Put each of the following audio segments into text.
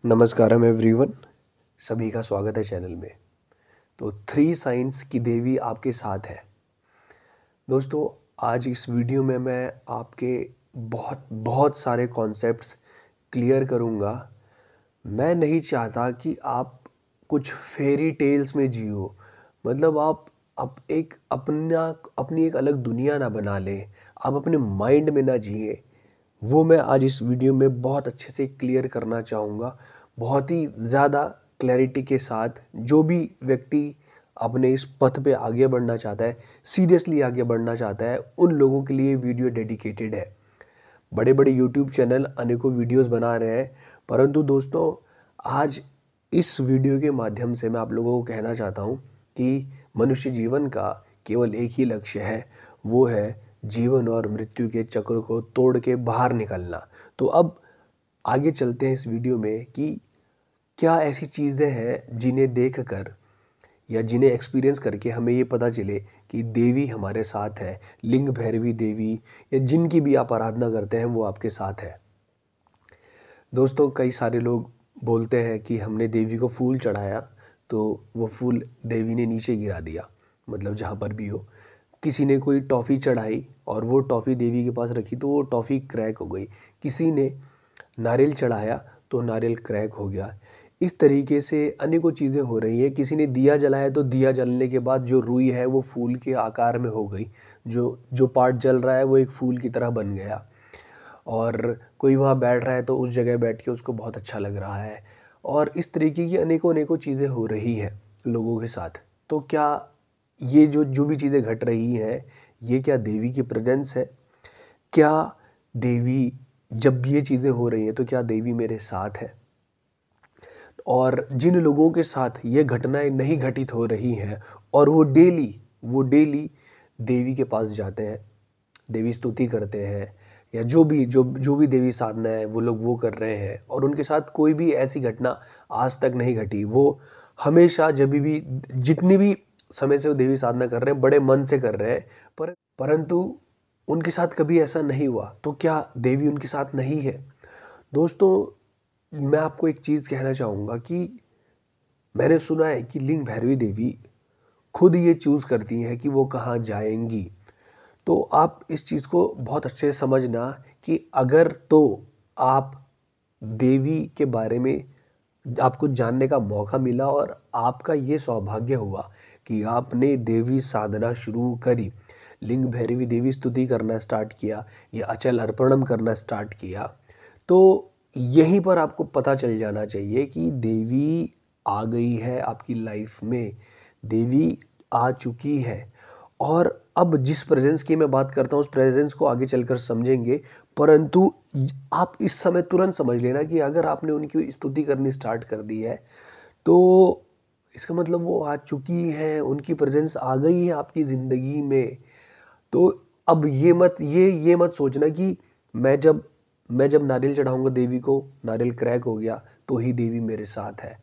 नमस्कारम everyone, सभी का स्वागत है चैनल में। तो 3 साइंस की देवी आपके साथ है। दोस्तों, आज इस वीडियो में मैं आपके बहुत बहुत सारे कॉन्सेप्ट्स क्लियर करूँगा। मैं नहीं चाहता कि आप कुछ फेरी टेल्स में जियो, मतलब आप एक अपनी एक अलग दुनिया ना बना लें, आप अपने माइंड में ना जिए। वो मैं आज इस वीडियो में बहुत अच्छे से क्लियर करना चाहूँगा, बहुत ही ज़्यादा क्लैरिटी के साथ। जो भी व्यक्ति अपने इस पथ पे आगे बढ़ना चाहता है, सीरियसली आगे बढ़ना चाहता है, उन लोगों के लिए वीडियो डेडिकेटेड है। बड़े बड़े यूट्यूब चैनल अनेकों वीडियोस बना रहे हैं, परंतु दोस्तों, आज इस वीडियो के माध्यम से मैं आप लोगों को कहना चाहता हूँ कि मनुष्य जीवन का केवल एक ही लक्ष्य है, वो है जीवन और मृत्यु के चक्र को तोड़ के बाहर निकलना। तो अब आगे चलते हैं इस वीडियो में कि क्या ऐसी चीज़ें हैं जिन्हें देखकर या जिन्हें एक्सपीरियंस करके हमें ये पता चले कि देवी हमारे साथ है, लिंग भैरवी देवी या जिनकी भी आप आराधना करते हैं वो आपके साथ है। दोस्तों, कई सारे लोग बोलते हैं कि हमने देवी को फूल चढ़ाया तो वो फूल देवी ने नीचे गिरा दिया, मतलब जहाँ पर भी हो। किसी ने कोई टॉफ़ी चढ़ाई और वो टॉफ़ी देवी के पास रखी तो वो टॉफ़ी क्रैक हो गई। किसी ने नारियल चढ़ाया तो नारियल क्रैक हो गया। इस तरीके से अनेकों चीज़ें हो रही हैं। किसी ने दिया जलाया तो दिया जलने के बाद जो रुई है वो फूल के आकार में हो गई, जो जो पार्ट जल रहा है वो एक फूल की तरह बन गया। और कोई वहाँ बैठ रहा है तो उस जगह बैठ के उसको बहुत अच्छा लग रहा है। और इस तरीके की अनेकों अनेकों चीज़ें हो रही हैं लोगों के साथ। तो क्या ये जो जो भी चीज़ें घट रही हैं, ये क्या देवी की प्रेजेंस है? क्या देवी, जब भी ये चीज़ें हो रही हैं तो क्या देवी मेरे साथ है? और जिन लोगों के साथ ये घटनाएं नहीं घटित हो रही हैं और वो डेली देवी के पास जाते हैं, देवी स्तुति करते हैं, या जो भी देवी साधना है वो लोग वो कर रहे हैं, और उनके साथ कोई भी ऐसी घटना आज तक नहीं घटी। वो हमेशा जब भी जितनी भी समय से वो देवी साधना कर रहे हैं, बड़े मन से कर रहे हैं, परंतु उनके साथ कभी ऐसा नहीं हुआ। तो क्या देवी उनके साथ नहीं है? दोस्तों, मैं आपको एक चीज़ कहना चाहूँगा कि मैंने सुना है कि लिंग भैरवी देवी खुद ये चूज़ करती हैं कि वो कहाँ जाएंगी। तो आप इस चीज़ को बहुत अच्छे से समझना कि अगर तो आप देवी के बारे में आपको जानने का मौका मिला और आपका ये सौभाग्य हुआ कि आपने देवी साधना शुरू करी, लिंग भैरवी देवी स्तुति करना स्टार्ट किया या अचल अर्पणम करना स्टार्ट किया, तो यहीं पर आपको पता चल जाना चाहिए कि देवी आ गई है आपकी लाइफ में, देवी आ चुकी है। और अब जिस प्रेजेंस की मैं बात करता हूँ उस प्रेजेंस को आगे चलकर समझेंगे, परंतु आप इस समय तुरंत समझ लेना कि अगर आपने उनकी स्तुति करनी स्टार्ट कर दी है तो इसका मतलब वो आ चुकी है, उनकी प्रेजेंस आ गई है आपकी ज़िंदगी में। तो अब ये मत सोचना कि मैं जब नारियल चढ़ाऊंगा देवी को, नारियल क्रैक हो गया तो ही देवी मेरे साथ है।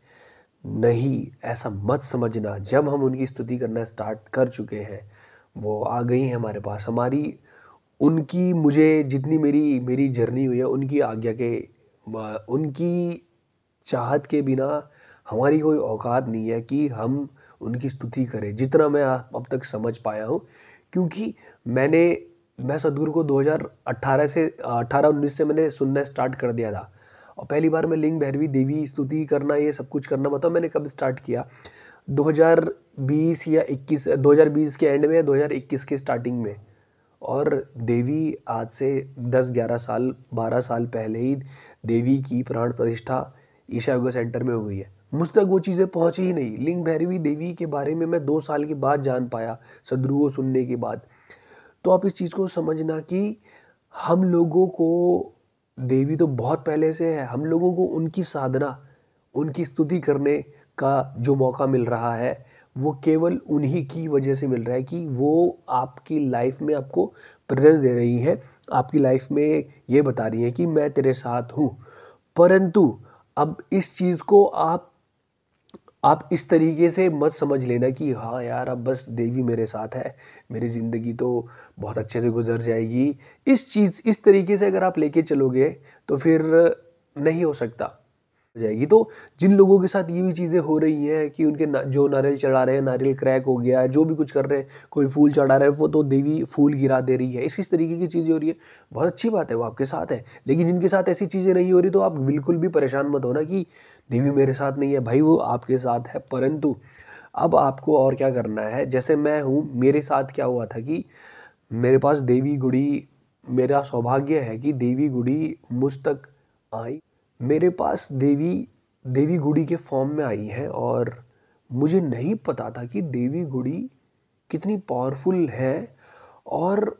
नहीं, ऐसा मत समझना। जब हम उनकी स्तुति करना स्टार्ट कर चुके हैं, वो आ गई हैं हमारे पास। हमारी उनकी मुझे जितनी मेरी मेरी जर्नी हुई है, उनकी आज्ञा के उनकी चाहत के बिना हमारी कोई औकात नहीं है कि हम उनकी स्तुति करें, जितना मैं अब तक समझ पाया हूँ। क्योंकि मैं सदगुरु को 2018 से मैंने सुनना स्टार्ट कर दिया था। और पहली बार मैं लिंग भैरवी देवी स्तुति करना, ये सब कुछ करना, बताओ मैंने कब स्टार्ट किया? 2020 या 21, 2020 के एंड में या 2021 के स्टार्टिंग में। और देवी आज से 10-11 साल 12 साल पहले ही देवी की प्राण प्रतिष्ठा ईशा योगा सेंटर में हो गई है। मुझ तक वो चीज़ें पहुँची ही नहीं। लिंग भैरवी देवी के बारे में मैं 2 साल के बाद जान पाया, सदगुरु को सुनने के बाद। तो आप इस चीज़ को समझना कि हम लोगों को देवी तो बहुत पहले से है, हम लोगों को उनकी साधना, उनकी स्तुति करने का जो मौका मिल रहा है वो केवल उन्हीं की वजह से मिल रहा है कि वो आपकी लाइफ में आपको प्रेजेंस दे रही है, आपकी लाइफ में ये बता रही है कि मैं तेरे साथ हूँ। परंतु अब इस चीज़ को आप इस तरीके से मत समझ लेना कि हाँ यार, अब बस देवी मेरे साथ है, मेरी ज़िंदगी तो बहुत अच्छे से गुजर जाएगी। इस तरीके से अगर आप लेके चलोगे तो फिर नहीं हो सकता। हो जाएगी। तो जिन लोगों के साथ ये भी चीज़ें हो रही हैं कि उनके जो नारियल चढ़ा रहे हैं, नारियल क्रैक हो गया है, जो भी कुछ कर रहे हैं, कोई फूल चढ़ा रहा है, वो तो देवी फूल गिरा दे रही है, इस तरीके की चीज़ें हो रही है, बहुत अच्छी बात है, वो आपके साथ है। लेकिन जिनके साथ ऐसी चीज़ें नहीं हो रही, तो आप बिल्कुल भी परेशान मत होना कि देवी मेरे साथ नहीं है। भाई वो आपके साथ है, परंतु अब आपको और क्या करना है। जैसे मैं हूँ, मेरे साथ क्या हुआ था कि मेरे पास देवी गुड़ी, मेरा सौभाग्य है कि देवी गुड़ी मुझ तक आई, मेरे पास देवी देवी गुड़ी के फॉर्म में आई है। और मुझे नहीं पता था कि देवी गुड़ी कितनी पावरफुल है, और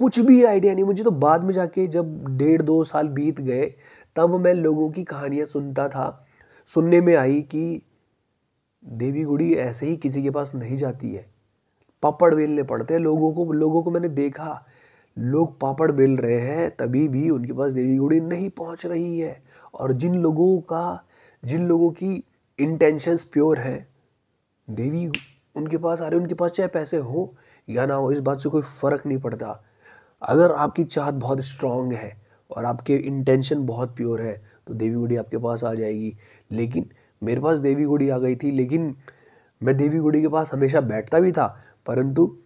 कुछ भी आइडिया नहीं मुझे। तो बाद में जाके जब 1.5-2 साल बीत गए, तब मैं लोगों की कहानियाँ सुनता था, सुनने में आई कि देवी गुड़ी ऐसे ही किसी के पास नहीं जाती है, पापड़ बेलने पड़ते हैं लोगों को मैंने देखा, लोग पापड़ बेल रहे हैं, तभी भी उनके पास देवी गुड़ी नहीं पहुंच रही है। और जिन लोगों की इंटेंशंस प्योर है, देवी उनके पास आ रही है। उनके पास चाहे पैसे हो या ना हो, इस बात से कोई फर्क नहीं पड़ता। अगर आपकी चाहत बहुत स्ट्रांग है और आपके इंटेंशन बहुत प्योर है, तो देवी गुड़ी आपके पास आ जाएगी। लेकिन मेरे पास देवी गुड़ी आ गई थी, लेकिन मैं देवी गुड़ी के पास हमेशा बैठता भी था, परंतु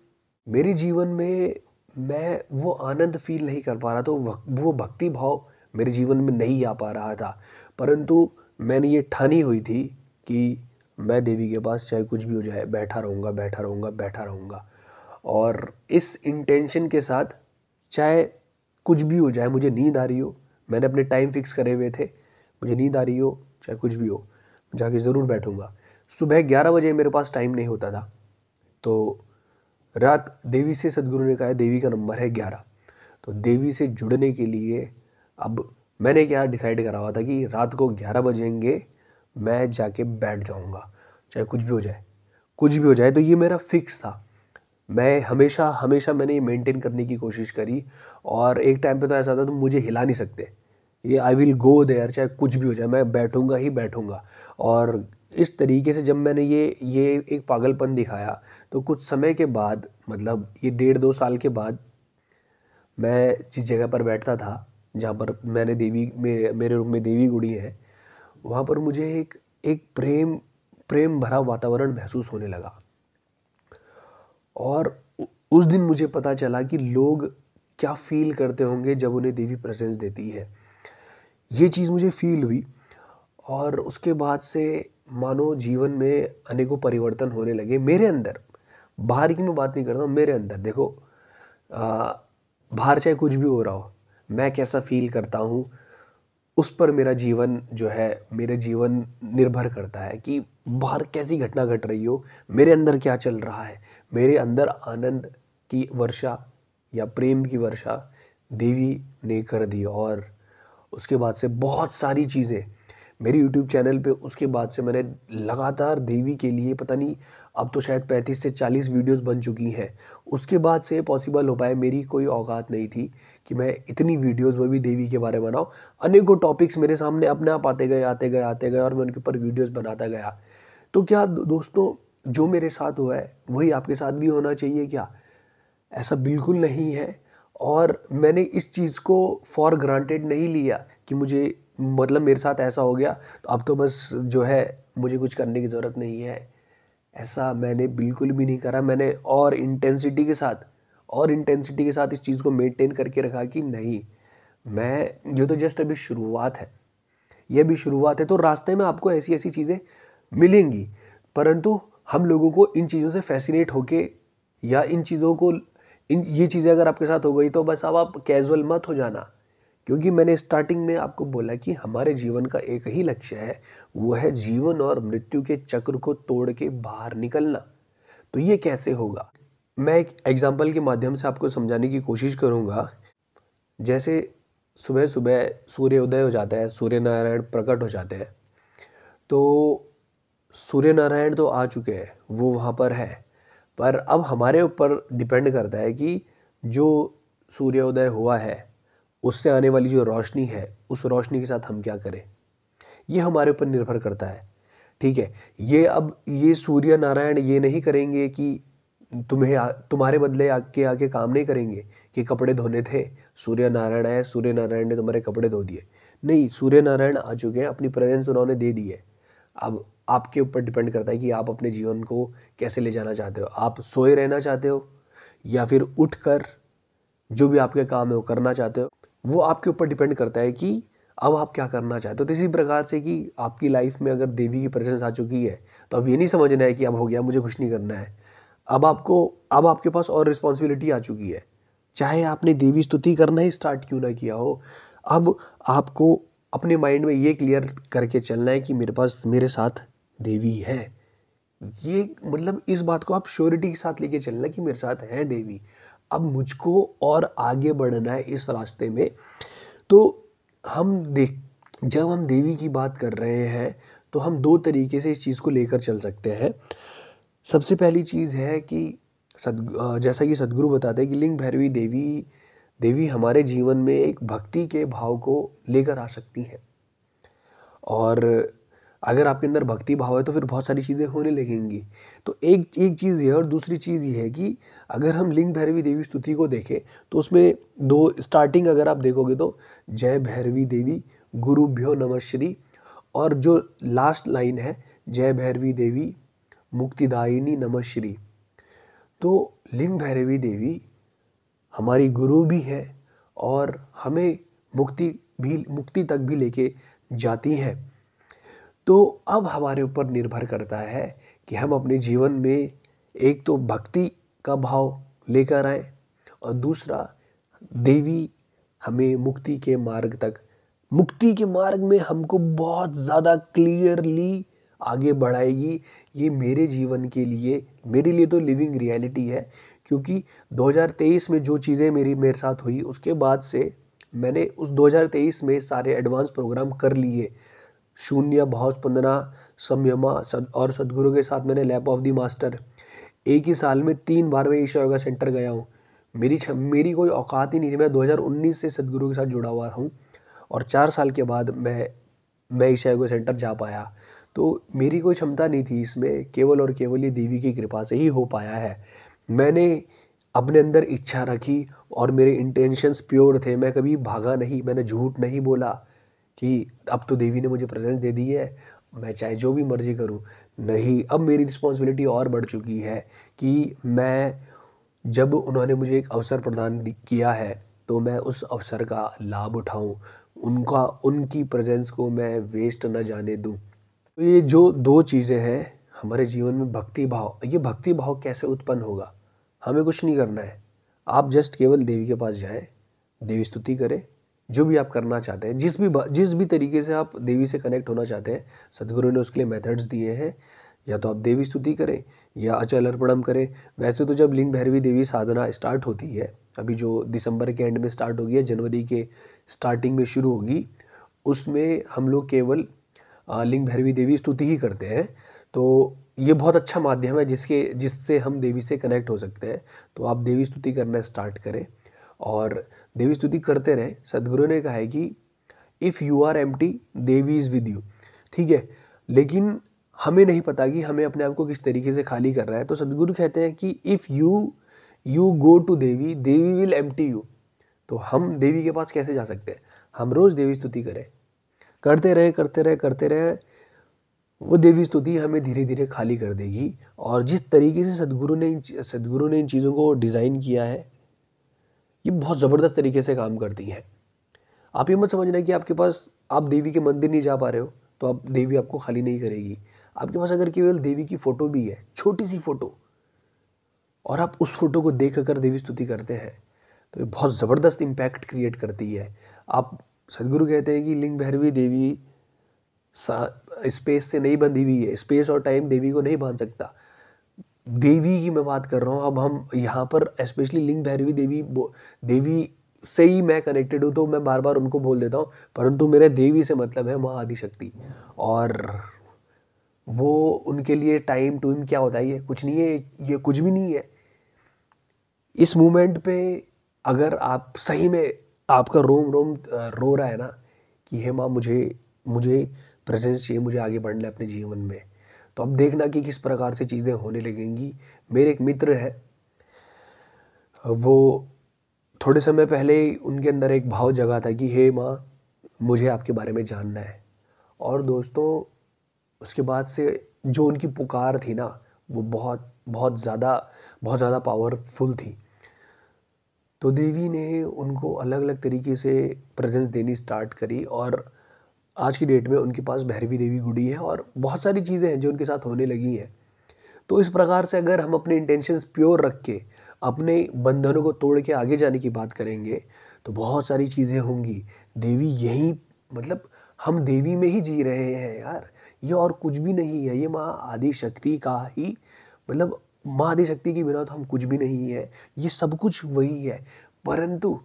मेरे जीवन में मैं वो आनंद फील नहीं कर पा रहा था, वो भक्ति भाव मेरे जीवन में नहीं आ पा रहा था। परंतु मैंने ये ठानी हुई थी कि मैं देवी के पास चाहे कुछ भी हो जाए, बैठा रहूँगा, बैठा रहूँगा, बैठा रहूँगा। और इस इंटेंशन के साथ, चाहे कुछ भी हो जाए, मुझे नींद आ रही हो, मैंने अपने टाइम फिक्स करे हुए थे, मुझे नींद आ रही हो चाहे कुछ भी हो, जाके ज़रूर बैठूंगा। सुबह 11 बजे मेरे पास टाइम नहीं होता था, तो रात देवी से सदगुरु ने कहा है देवी का नंबर है 11। तो देवी से जुड़ने के लिए अब मैंने क्या डिसाइड करा हुआ था कि रात को 11 बजेंगे, मैं जाके बैठ जाऊंगा, चाहे कुछ भी हो जाए, कुछ भी हो जाए। तो ये मेरा फिक्स था। मैं हमेशा हमेशा मैंने ये मेंटेन करने की कोशिश करी। और एक टाइम पे तो ऐसा था, तुम मुझे हिला नहीं सकते, ये आई विल गो देयर, चाहे कुछ भी हो जाए, मैं बैठूंगा ही बैठूंगा। और इस तरीके से जब मैंने ये एक पागलपन दिखाया, तो कुछ समय के बाद, मतलब ये 1.5-2 साल के बाद, मैं जिस जगह पर बैठता था, जहाँ पर मैंने मेरे रूम में देवी गुड़ी है, वहाँ पर मुझे एक प्रेम भरा वातावरण महसूस होने लगा। और उस दिन मुझे पता चला कि लोग क्या फील करते होंगे जब उन्हें देवी प्रेजेंस देती है। ये चीज़ मुझे फील हुई, और उसके बाद से मानो जीवन में अनेकों परिवर्तन होने लगे मेरे अंदर। बाहर की मैं बात नहीं करता हूँ, मेरे अंदर देखो, आ, बाहर चाहे कुछ भी हो रहा हो, मैं कैसा फील करता हूँ उस पर मेरा जीवन जो है, मेरे जीवन निर्भर करता है कि बाहर कैसी घटना घट रही हो, मेरे अंदर क्या चल रहा है। मेरे अंदर आनंद की वर्षा या प्रेम की वर्षा देवी ने कर दी। और उसके बाद से बहुत सारी चीज़ें मेरी यूट्यूब चैनल पे, उसके बाद से मैंने लगातार देवी के लिए, पता नहीं अब तो शायद 35 से 40 वीडियोस बन चुकी हैं। उसके बाद से पॉसिबल हो पाए, मेरी कोई औकात नहीं थी कि मैं इतनी वीडियोस वो भी देवी के बारे में बनाऊँ। अनेकों टॉपिक्स मेरे सामने अपने आप आते गए आते गए आते गए, और मैं उनके ऊपर वीडियोस बनाता गया। तो क्या दोस्तों, जो मेरे साथ हुआ है वही आपके साथ भी होना चाहिए क्या? ऐसा बिल्कुल नहीं है। और मैंने इस चीज़ को फॉर ग्रांटेड नहीं लिया कि मुझे, मतलब मेरे साथ ऐसा हो गया तो अब तो बस जो है मुझे कुछ करने की ज़रूरत नहीं है। ऐसा मैंने बिल्कुल भी नहीं करा। मैंने और इंटेंसिटी के साथ इस चीज़ को मेंटेन करके रखा कि नहीं, मैं, ये तो जस्ट अभी शुरुआत है, ये भी शुरुआत है। तो रास्ते में आपको ऐसी ऐसी चीज़ें मिलेंगी, परंतु हम लोगों को इन चीज़ों से फैसिनेट होके, या इन चीज़ों को, ये चीज़ें अगर आपके साथ हो गई तो बस अब आप कैजुअल मत हो जाना। क्योंकि मैंने स्टार्टिंग में आपको बोला कि हमारे जीवन का एक ही लक्ष्य है, वो है जीवन और मृत्यु के चक्र को तोड़ के बाहर निकलना। तो ये कैसे होगा, मैं एक एग्जाम्पल के माध्यम से आपको समझाने की कोशिश करूँगा। जैसे सुबह सुबह सूर्य उदय हो जाता है, सूर्य नारायण प्रकट हो जाते हैं, तो सूर्य नारायण तो आ चुके हैं, वो वहाँ पर है, पर अब हमारे ऊपर डिपेंड करता है कि जो सूर्योदय हुआ है उससे आने वाली जो रोशनी है, उस रोशनी के साथ हम क्या करें, ये हमारे ऊपर निर्भर करता है। ठीक है, ये सूर्य नारायण ये नहीं करेंगे कि तुम्हारे बदले आके आके काम नहीं करेंगे कि कपड़े धोने थे, सूर्य नारायण आए, सूर्य नारायण ने तुम्हारे कपड़े धो दिए। नहीं, सूर्य नारायण आ चुके हैं, अपनी प्रेजेंस उन्होंने दे दी है। अब आपके ऊपर डिपेंड करता है कि आप अपने जीवन को कैसे ले जाना चाहते हो। आप सोए रहना चाहते हो या फिर उठकर जो भी आपके काम है वो करना चाहते हो, वो आपके ऊपर डिपेंड करता है कि अब आप क्या करना चाहते हो। तो इसी प्रकार से कि आपकी लाइफ में अगर देवी की प्रेजेंस आ चुकी है तो अब ये नहीं समझना है कि अब हो गया, मुझे कुछ नहीं करना है। अब आपके पास और रिस्पॉन्सिबिलिटी आ चुकी है, चाहे आपने देवी स्तुति करना ही स्टार्ट क्यों ना किया हो। अब आपको अपने माइंड में ये क्लियर करके चलना है कि मेरे पास, मेरे साथ देवी है। ये मतलब इस बात को आप श्योरिटी के साथ लेके चलना कि मेरे साथ है देवी। अब मुझको और आगे बढ़ना है इस रास्ते में। तो जब हम देवी की बात कर रहे हैं तो हम दो तरीके से इस चीज़ को लेकर चल सकते हैं। सबसे पहली चीज़ है कि जैसा कि सद्गुरु बताते हैं कि लिंग भैरवी देवी हमारे जीवन में एक भक्ति के भाव को लेकर आ सकती हैं। और अगर आपके अंदर भक्ति भाव है तो फिर बहुत सारी चीज़ें होने लगेंगी। तो एक चीज़ ये है, और दूसरी चीज़ ये है कि अगर हम लिंग भैरवी देवी स्तुति को देखें तो उसमें दो स्टार्टिंग अगर आप देखोगे तो जय भैरवी देवी गुरुभ्यो नमः श्री, और जो लास्ट लाइन है जय भैरवी देवी मुक्तिदायिनी नमः श्री। तो लिंग भैरवी देवी हमारी गुरु भी है और हमें मुक्ति तक भी लेके जाती है। तो अब हमारे ऊपर निर्भर करता है कि हम अपने जीवन में एक तो भक्ति का भाव लेकर आए, और दूसरा देवी हमें मुक्ति के मार्ग में हमको बहुत ज़्यादा क्लियरली आगे बढ़ाएगी। ये मेरे जीवन के लिए, मेरे लिए तो लिविंग रियलिटी है, क्योंकि 2023 में जो चीज़ें मेरे साथ हुई उसके बाद से मैंने उस 2023 में सारे एडवांस प्रोग्राम कर लिए। शून्य, भाव स्पंदना, संयमा और सद्गुरु के साथ मैंने लैप ऑफ द मास्टर, एक ही साल में 3 बार मैं ईशा योगा सेंटर गया हूँ। मेरी कोई औकात ही नहीं थी। मैं 2019 से सद्गुरु के साथ जुड़ा हुआ हूँ और 4 साल के बाद मैं ईशा योगा सेंटर जा पाया। तो मेरी कोई क्षमता नहीं थी इसमें, केवल और केवल ये देवी की कृपा से ही हो पाया है। मैंने अपने अंदर इच्छा रखी और मेरे इंटेंशंस प्योर थे। मैं कभी भागा नहीं, मैंने झूठ नहीं बोला कि अब तो देवी ने मुझे प्रेजेंस दे दी है, मैं चाहे जो भी मर्जी करूं। नहीं, अब मेरी रिस्पॉन्सिबिलिटी और बढ़ चुकी है कि जब उन्होंने मुझे एक अवसर प्रदान किया है तो मैं उस अवसर का लाभ उठाऊं, उनकी प्रेजेंस को मैं वेस्ट न जाने दूं। तो ये जो दो चीज़ें हैं हमारे जीवन में, भक्ति भाव, ये भक्ति भाव कैसे उत्पन्न होगा? हमें कुछ नहीं करना है, आप जस्ट केवल देवी के पास जाएं, देवी स्तुति करें, जो भी आप करना चाहते हैं, जिस भी तरीके से आप देवी से कनेक्ट होना चाहते हैं, सद्गुरु ने उसके लिए मेथड्स दिए हैं। या तो आप देवी स्तुति करें या अचल अर्पणम करें। वैसे तो जब लिंग भैरवी देवी साधना स्टार्ट होती है, अभी जो दिसंबर के एंड में स्टार्ट होगी है, जनवरी के स्टार्टिंग में शुरू होगी, उसमें हम लोग केवल लिंग भैरवी देवी स्तुति ही करते हैं। तो ये बहुत अच्छा माध्यम है जिससे हम देवी से कनेक्ट हो सकते हैं। तो आप देवी स्तुति करना स्टार्ट करें और देवी स्तुति करते रहें। सद्गुरु ने कहा है कि if you are empty Devi is with you, ठीक है। लेकिन हमें नहीं पता कि हमें अपने आप को किस तरीके से खाली कर रहा है। तो सद्गुरु कहते हैं कि if you go to Devi, Devi will empty you. तो हम देवी के पास कैसे जा सकते हैं? हम रोज़ देवी स्तुति करें, करते रहे, वो देवी स्तुति हमें धीरे धीरे खाली कर देगी। और जिस तरीके से सद्गुरु ने इन चीज़ों को डिज़ाइन किया है, ये बहुत ज़बरदस्त तरीके से काम करती हैं। आप ये मत समझना कि आप देवी के मंदिर नहीं जा पा रहे हो तो आप देवी आपको खाली नहीं करेगी। आपके पास अगर केवल देवी की फ़ोटो भी है, छोटी सी फ़ोटो, और आप उस फोटो को देख कर देवी स्तुति करते हैं तो ये बहुत ज़बरदस्त इम्पैक्ट क्रिएट करती है। सद्गुरु कहते हैं कि लिंग भैरवी देवी स्पेस से नहीं बंधी हुई है, स्पेस और टाइम देवी को नहीं बांध सकता। देवी की मैं बात कर रहा हूँ। अब हम यहाँ पर स्पेशली लिंग भैरवी देवी से ही मैं कनेक्टेड हूँ, तो मैं बार बार उनको बोल देता हूँ, परंतु मेरे देवी से मतलब है माँ आदिशक्ति। और वो उनके लिए टाइम टूम क्या होता है, ये कुछ नहीं है, ये कुछ भी नहीं है। इस मोमेंट पे अगर आप सही में, आपका रोम रोम रो रहा है ना कि हे माँ मुझे प्रेजेंस चाहिए, मुझे आगे बढ़ना है अपने जीवन में, तो अब देखना कि किस प्रकार से चीज़ें होने लगेंगी। मेरे एक मित्र है, वो थोड़े समय पहले उनके अंदर एक भाव जगा था कि हे माँ मुझे आपके बारे में जानना है। और दोस्तों उसके बाद से जो उनकी पुकार थी ना, वो बहुत ज़्यादा पावरफुल थी। तो देवी ने उनको अलग अलग तरीके से प्रेजेंस देनी स्टार्ट करी, और आज की डेट में उनके पास भैरवी देवी गुड़ी है और बहुत सारी चीज़ें हैं जो उनके साथ होने लगी हैं। तो इस प्रकार से अगर हम अपने इंटेंशंस प्योर रख के अपने बंधनों को तोड़ के आगे जाने की बात करेंगे तो बहुत सारी चीज़ें होंगी। देवी यही, मतलब हम देवी में ही जी रहे हैं यार, ये और कुछ भी नहीं है। ये माँ आदि शक्ति का ही, मतलब माँ आदि शक्ति के बिना तो हम कुछ भी नहीं है। ये सब कुछ वही है, परंतु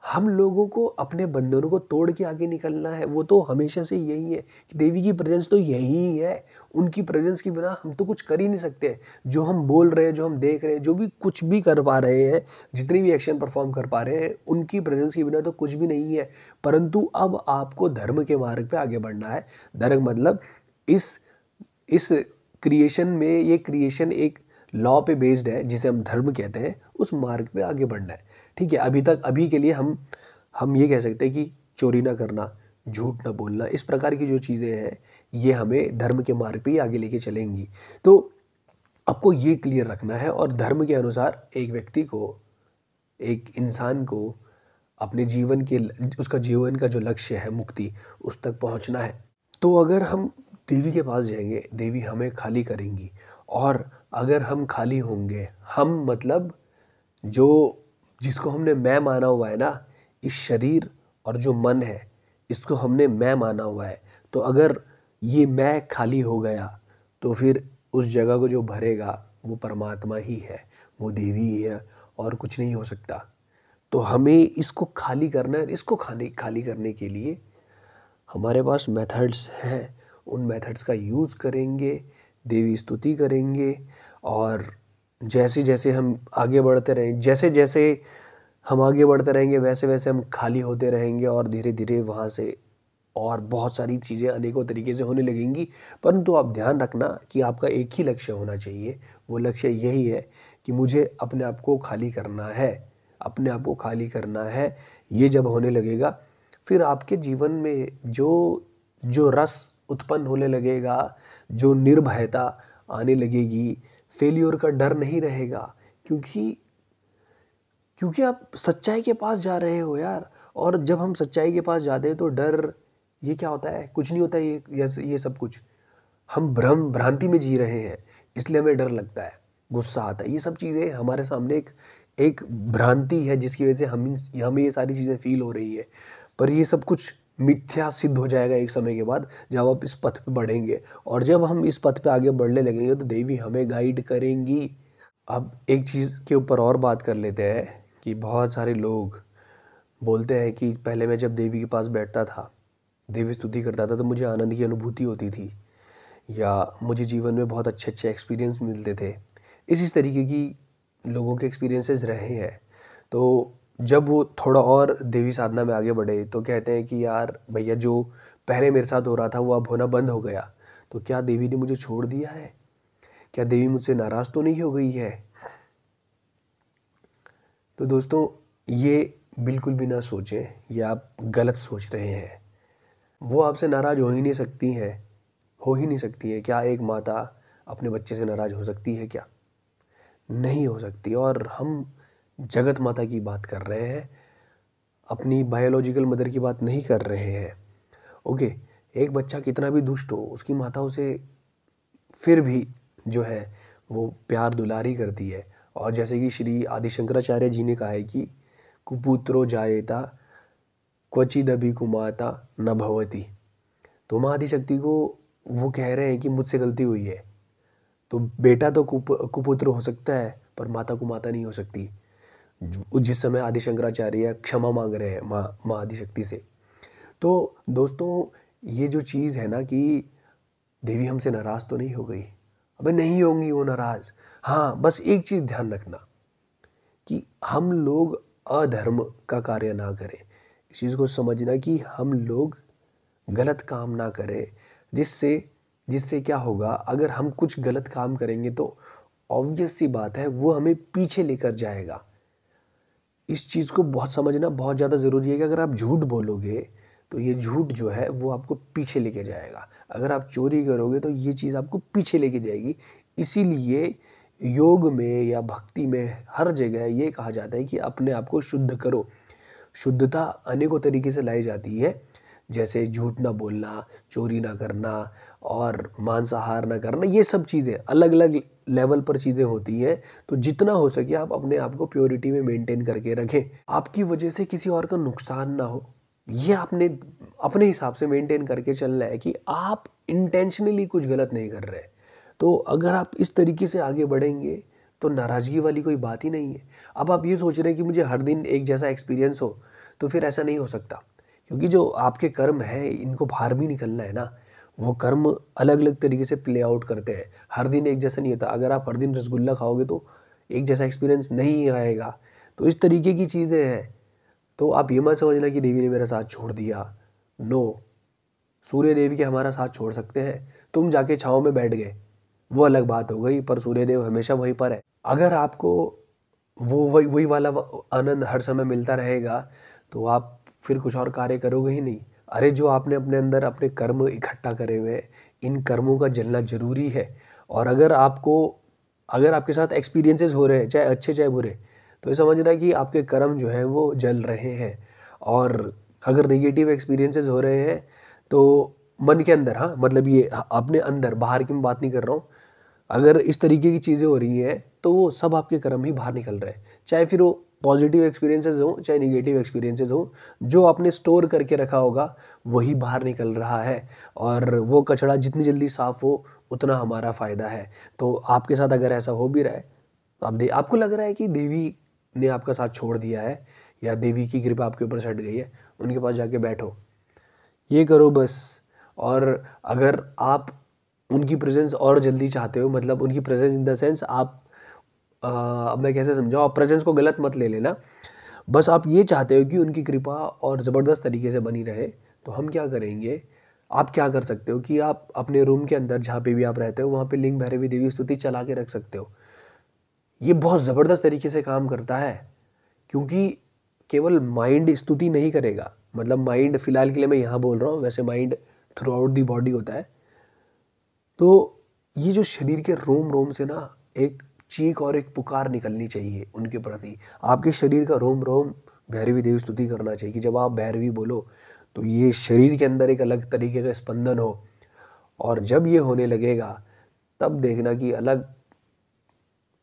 हम लोगों को अपने बंधनों को तोड़ के आगे निकलना है। वो तो हमेशा से यही है कि देवी की प्रेजेंस तो यही है। उनकी प्रेजेंस के बिना हम तो कुछ कर ही नहीं सकते। जो हम बोल रहे हैं, जो हम देख रहे हैं, जो भी कुछ भी कर पा रहे हैं, जितनी भी एक्शन परफॉर्म कर पा रहे हैं, उनकी प्रेजेंस के बिना तो कुछ भी नहीं है। परंतु अब आपको धर्म के मार्ग पे आगे बढ़ना है। धर्म मतलब इस क्रिएशन में, ये क्रिएशन एक लॉ पे बेस्ड है जिसे हम धर्म कहते हैं। उस मार्ग पे आगे बढ़ना है, ठीक है। अभी के लिए हम ये कह सकते हैं कि चोरी ना करना, झूठ ना बोलना, इस प्रकार की जो चीज़ें हैं ये हमें धर्म के मार्ग पे ही आगे लेके चलेंगी। तो आपको ये क्लियर रखना है, और धर्म के अनुसार एक व्यक्ति को, एक इंसान को अपने जीवन के, उसका जीवन का जो लक्ष्य है मुक्ति, उस तक पहुंचना है। तो अगर हम देवी के पास जाएंगे, देवी हमें खाली करेंगी। और अगर हम खाली होंगे, हम मतलब जो जिसको हमने मैं माना हुआ है ना, इस शरीर और जो मन है, इसको हमने मैं माना हुआ है। तो अगर ये मैं खाली हो गया तो फिर उस जगह को जो भरेगा वो परमात्मा ही है, वो देवी ही है, और कुछ नहीं हो सकता। तो हमें इसको खाली करना है। इसको खाली करने के लिए हमारे पास मेथड्स हैं, उन मेथड्स का यूज़ करेंगे, देवी स्तुति करेंगे। और जैसे जैसे हम आगे बढ़ते रहें, जैसे जैसे हम आगे बढ़ते रहेंगे, वैसे वैसे हम खाली होते रहेंगे, और धीरे धीरे वहाँ से और बहुत सारी चीज़ें अनेकों तरीके से होने लगेंगी। परंतु आप ध्यान रखना कि आपका एक ही लक्ष्य होना चाहिए। वो लक्ष्य यही है कि मुझे अपने आप को खाली करना है, अपने आप को खाली करना है। ये जब होने लगेगा, फिर आपके जीवन में जो जो रस उत्पन्न होने लगेगा, जो निर्भयता आने लगेगी, फेलियर का डर नहीं रहेगा, क्योंकि क्योंकि आप सच्चाई के पास जा रहे हो यार। और जब हम सच्चाई के पास जाते हैं तो डर, ये क्या होता है? कुछ नहीं होता ये सब कुछ हम भ्रांति में जी रहे हैं, इसलिए हमें डर लगता है, गुस्सा आता है। ये सब चीज़ें हमारे सामने एक भ्रांति है जिसकी वजह से हमें ये सारी चीज़ें फील हो रही है। पर ये सब कुछ मिथ्या सिद्ध हो जाएगा एक समय के बाद, जब आप इस पथ पे बढ़ेंगे। और जब हम इस पथ पे आगे बढ़ने लगेंगे तो देवी हमें गाइड करेंगी। अब एक चीज़ के ऊपर और बात कर लेते हैं कि बहुत सारे लोग बोलते हैं कि पहले मैं जब देवी के पास बैठता था, देवी स्तुति करता था, तो मुझे आनंद की अनुभूति होती थी, या मुझे जीवन में बहुत अच्छे अच्छे एक्सपीरियंस मिलते थे। इस तरीके की लोगों के एक्सपीरियंसेस रहे हैं। तो जब वो थोड़ा और देवी साधना में आगे बढ़े तो कहते हैं कि यार भैया, जो पहले मेरे साथ हो रहा था वो अब होना बंद हो गया। तो क्या देवी ने मुझे छोड़ दिया है? क्या देवी मुझसे नाराज़ तो नहीं हो गई है? तो दोस्तों, ये बिल्कुल भी ना सोचें, ये आप गलत सोच रहे हैं। वो आपसे नाराज़ हो ही नहीं सकती हैं, हो ही नहीं सकती है। क्या एक माता अपने बच्चे से नाराज़ हो सकती है? क्या नहीं हो सकती। और हम जगत माता की बात कर रहे हैं, अपनी बायोलॉजिकल मदर की बात नहीं कर रहे हैं। ओके, एक बच्चा कितना भी दुष्ट हो, उसकी माता उसे फिर भी जो है वो प्यार दुलारी करती है। और जैसे कि श्री आदि शंकराचार्य जी ने कहा है कि कुपुत्रो जायेता क्वचिदपि कुमाता न भवति। तो माँ आदिशक्ति को वो कह रहे हैं कि मुझसे गलती हुई है। तो बेटा तो कुपुत्र हो सकता है, पर माता कुमाता नहीं हो सकती। जिस समय आदि शंकराचार्य क्षमा मांग रहे हैं माँ आदिशक्ति से। तो दोस्तों, ये जो चीज़ है ना कि देवी हमसे नाराज़ तो नहीं हो गई, अबे नहीं होंगी वो नाराज़। हाँ, बस एक चीज़ ध्यान रखना कि हम लोग अधर्म का कार्य ना करें। इस चीज़ को समझना कि हम लोग गलत काम ना करें, जिससे क्या होगा, अगर हम कुछ गलत काम करेंगे तो ऑब्वियस सी बात है वो हमें पीछे लेकर जाएगा। इस चीज़ को बहुत समझना बहुत ज़्यादा ज़रूरी है कि अगर आप झूठ बोलोगे तो ये झूठ जो है वो आपको पीछे लेके जाएगा। अगर आप चोरी करोगे तो ये चीज़ आपको पीछे लेके जाएगी। इसीलिए योग में या भक्ति में हर जगह ये कहा जाता है कि अपने आप को शुद्ध करो। शुद्धता अनेकों तरीके से लाई जाती है, जैसे झूठ ना बोलना, चोरी ना करना और मांसाहार ना करना। ये सब चीज़ें अलग अलग लेवल पर चीज़ें होती हैं। तो जितना हो सके आप अपने आप को प्योरिटी में मेंटेन करके रखें। आपकी वजह से किसी और का नुकसान ना हो, ये आपने अपने हिसाब से मेंटेन करके चलना है कि आप इंटेंशनली कुछ गलत नहीं कर रहे। तो अगर आप इस तरीके से आगे बढ़ेंगे तो नाराज़गी वाली कोई बात ही नहीं है। अब आप ये सोच रहे हैं कि मुझे हर दिन एक जैसा एक्सपीरियंस हो, तो फिर ऐसा नहीं हो सकता, क्योंकि जो आपके कर्म है इनको बाहर भी निकलना है ना। वो कर्म अलग अलग तरीके से प्ले आउट करते हैं, हर दिन एक जैसा नहीं होता। अगर आप हर दिन रसगुल्ला खाओगे तो एक जैसा एक्सपीरियंस नहीं आएगा। तो इस तरीके की चीज़ें हैं। तो आप ये मत समझना कि देवी ने मेरा साथ छोड़ दिया। नो, सूर्य देव के हमारा साथ छोड़ सकते हैं। तुम जाके छाँव में बैठ गए, वो अलग बात हो गई, पर सूर्य देव हमेशा वहीं पर है। अगर आपको वो वही वाला आनंद हर समय मिलता रहेगा तो आप फिर कुछ और कार्य करोगे ही नहीं। अरे जो आपने अपने अंदर अपने कर्म इकट्ठा करे हुए हैं, इन कर्मों का जलना जरूरी है। और अगर आपके साथ एक्सपीरियंसेस हो रहे हैं, चाहे अच्छे चाहे बुरे, तो ये समझना है कि आपके कर्म जो हैं वो जल रहे हैं। और अगर नेगेटिव एक्सपीरियंसेस हो रहे हैं तो मन के अंदर, हाँ मतलब ये अपने अंदर, बाहर की मैं बात नहीं कर रहा हूँ, अगर इस तरीके की चीज़ें हो रही हैं तो वो सब आपके कर्म ही बाहर निकल रहे हैं। चाहे फिर वो पॉजिटिव एक्सपीरियंसेस हो चाहे नेगेटिव एक्सपीरियंसेस हो, जो आपने स्टोर करके रखा होगा वही बाहर निकल रहा है। और वो कचरा जितनी जल्दी साफ़ हो उतना हमारा फ़ायदा है। तो आपके साथ अगर ऐसा हो भी रहा है तो आपको लग रहा है कि देवी ने आपका साथ छोड़ दिया है या देवी की कृपा आपके ऊपर सट गई है, उनके पास जाके बैठो, ये करो बस। और अगर आप उनकी प्रेजेंस और जल्दी चाहते हो, मतलब उनकी प्रेजेंस इन द सेंस आप अब मैं कैसे समझाऊँ, आप प्रेजेंस को गलत मत ले लेना। बस आप ये चाहते हो कि उनकी कृपा और ज़बरदस्त तरीके से बनी रहे, तो हम क्या करेंगे, आप क्या कर सकते हो कि आप अपने रूम के अंदर जहाँ पे भी आप रहते हो वहाँ पे लिंग भैरवी देवी स्तुति चला के रख सकते हो। ये बहुत ज़बरदस्त तरीके से काम करता है, क्योंकि केवल माइंड स्तुति नहीं करेगा, मतलब माइंड फिलहाल के लिए मैं यहाँ बोल रहा हूँ, वैसे mind through out the body होता है। तो ये जो शरीर के रोम रोम से ना एक चीख और एक पुकार निकलनी चाहिए उनके प्रति। आपके शरीर का रोम रोम भैरवी देवी स्तुति करना चाहिए कि जब आप भैरवी बोलो तो ये शरीर के अंदर एक अलग तरीके का स्पंदन हो। और जब ये होने लगेगा तब देखना कि अलग,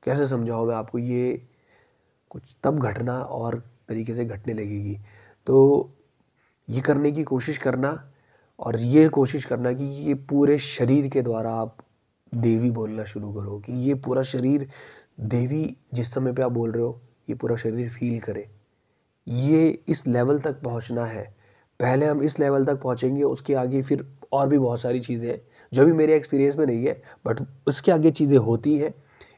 कैसे समझाऊँ मैं आपको, ये कुछ तब घटना और तरीके से घटने लगेगी। तो ये करने की कोशिश करना, और ये कोशिश करना कि ये पूरे शरीर के द्वारा आप देवी बोलना शुरू करो, कि ये पूरा शरीर देवी जिस समय पे आप बोल रहे हो ये पूरा शरीर फील करे। ये इस लेवल तक पहुंचना है। पहले हम इस लेवल तक पहुंचेंगे, उसके आगे फिर और भी बहुत सारी चीज़ें हैं जो भी मेरे एक्सपीरियंस में नहीं है, बट उसके आगे चीज़ें होती है,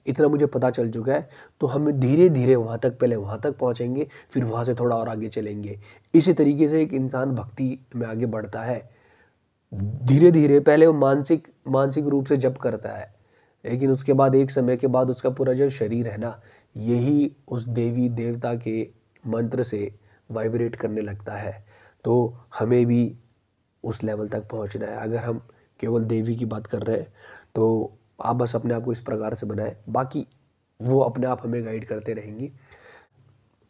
इतना मुझे पता चल चुका है। तो हम धीरे धीरे वहाँ तक, पहले वहाँ तक पहुँचेंगे, फिर वहाँ से थोड़ा और आगे चलेंगे। इसी तरीके से एक इंसान भक्ति में आगे बढ़ता है। धीरे धीरे पहले वो मानसिक रूप से जप करता है, लेकिन उसके बाद एक समय के बाद उसका पूरा जो शरीर है ना, यही उस देवी देवता के मंत्र से वाइब्रेट करने लगता है। तो हमें भी उस लेवल तक पहुंचना है। अगर हम केवल देवी की बात कर रहे हैं तो आप बस अपने आप को इस प्रकार से बनाएं, बाकी वो अपने आप हमें गाइड करते रहेंगी।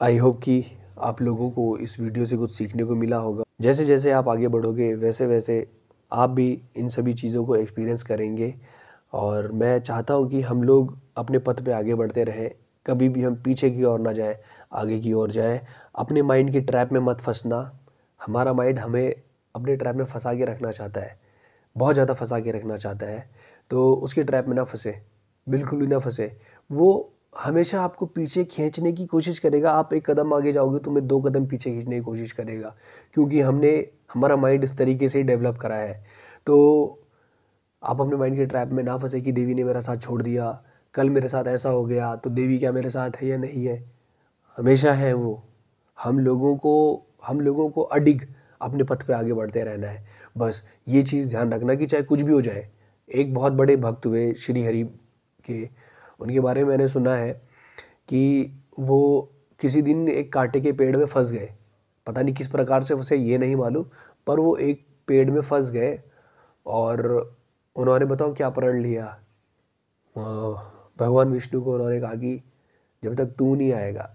आई होप कि आप लोगों को इस वीडियो से कुछ सीखने को मिला होगा। जैसे जैसे आप आगे बढ़ोगे वैसे वैसे आप भी इन सभी चीज़ों को एक्सपीरियंस करेंगे। और मैं चाहता हूँ कि हम लोग अपने पथ पे आगे बढ़ते रहें, कभी भी हम पीछे की ओर ना जाएं, आगे की ओर जाएं। अपने माइंड की ट्रैप में मत फंसना। हमारा माइंड हमें अपने ट्रैप में फंसा के रखना चाहता है, बहुत ज़्यादा फंसा के रखना चाहता है। तो उसकी ट्रैप में ना फंसे, बिल्कुल भी ना फंसे। वो हमेशा आपको पीछे खींचने की कोशिश करेगा। आप एक कदम आगे जाओगे तो मैं 2 कदम पीछे खींचने की कोशिश करेगा, क्योंकि हमारा माइंड इस तरीके से ही डेवलप करा है। तो आप अपने माइंड के ट्रैप में ना फंसे कि देवी ने मेरा साथ छोड़ दिया, कल मेरे साथ ऐसा हो गया तो देवी क्या मेरे साथ है या नहीं है। हमेशा है वो। हम लोगों को अडिग अपने पथ पे आगे बढ़ते रहना है। बस ये चीज़ ध्यान रखना कि चाहे कुछ भी हो जाए। एक बहुत बड़े भक्त हुए श्री हरि के, उनके बारे में मैंने सुना है कि वो किसी दिन एक कांटे के पेड़ में फंस गए। पता नहीं किस प्रकार से फंसे ये नहीं मालूम, पर वो एक पेड़ में फंस गए और उन्होंने बताओ क्या प्रण लिया। भगवान विष्णु को उन्होंने कहा कि जब तक तू नहीं आएगा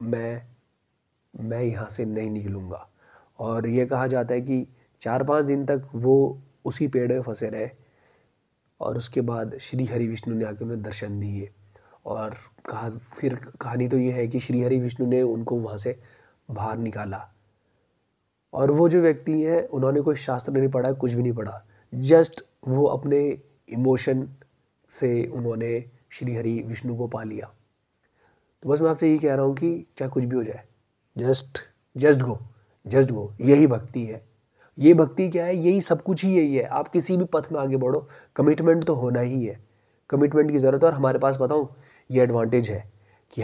मैं यहाँ से नहीं निकलूँगा। और ये कहा जाता है कि 4-5 दिन तक वो उसी पेड़ में फंसे रहे और उसके बाद श्री हरि विष्णु ने आके उन्हें दर्शन दिए। और फिर कहानी तो ये है कि श्री हरि विष्णु ने उनको वहाँ से बाहर निकाला। और वो जो व्यक्ति हैं उन्होंने कोई शास्त्र नहीं पढ़ा, कुछ भी नहीं पढ़ा, जस्ट वो अपने इमोशन से उन्होंने श्री हरि विष्णु को पा लिया। तो बस मैं आपसे यही कह रहा हूँ कि चाहे कुछ भी हो जाए, जस्ट गो, यही भक्ति है। ये भक्ति क्या है, यही सब कुछ ही यही है। आप किसी भी पथ में आगे बढ़ो, कमिटमेंट तो होना ही है, कमिटमेंट की ज़रूरत है। और हमारे पास बताऊँ ये एडवांटेज है कि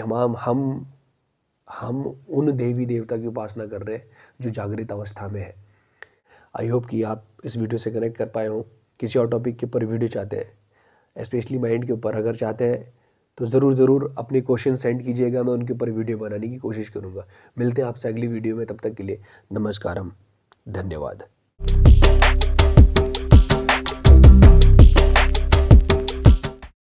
हम उन देवी देवता की उपासना कर रहे हैं जो जागृत अवस्था में है। आई होप कि आप इस वीडियो से कनेक्ट कर पाए हों। किसी और टॉपिक के ऊपर वीडियो चाहते हैं, स्पेशली माइंड के ऊपर अगर चाहते हैं तो ज़रूर अपने क्वेश्चन सेंड कीजिएगा, मैं उनके ऊपर वीडियो बनाने की कोशिश करूँगा। मिलते हैं आपसे अगली वीडियो में, तब तक के लिए नमस्कारम, धन्यवाद।